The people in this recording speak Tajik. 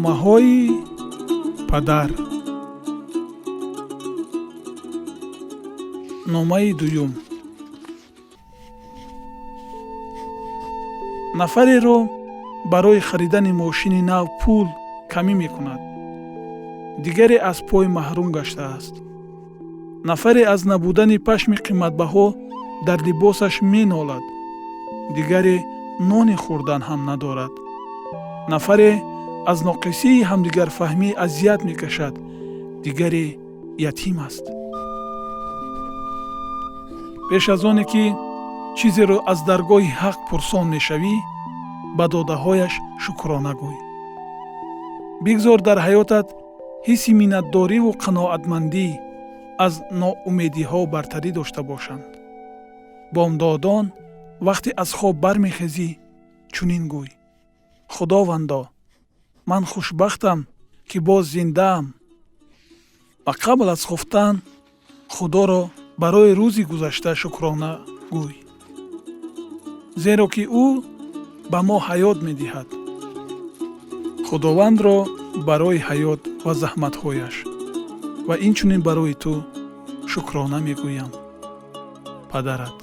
номаҳои падар. номаи дуюм. нафареро барои харидани мошини нав пул камӣ мекунад. дигаре аз пой маҳрум гаштааст. нафаре аз набудани пашми қиматбаҳо дар либосаш менолад. дигаре нони хӯрдан ҳам надорад. нафаре аз ноқисии ҳамдигарфаҳмӣ азият мекашад. дигаре ятим аст. пеш аз оне ки чизеро аз даргоҳи ҳақ пурсон мешавӣ, ба додаҳояш шукрона гӯй. бигзор дар ҳаётат ҳисси миннатдориву қаноатмандӣ аз ноумедиҳо бартарӣ дошта бошанд. бомдодон вақте аз хоб бармехезӣ, чунин гӯй: худовандо, ман хушбахтам, ки боз зиндаам. ва қабл аз хуфтан худоро барои рӯзи гузашта шукрона гӯй. зеро ки ӯ ба мо ҳаёт медиҳад. худовандро барои ҳаёт ва заҳматҳояш ва инчунин барои ту шукрона мегӯям. падарат.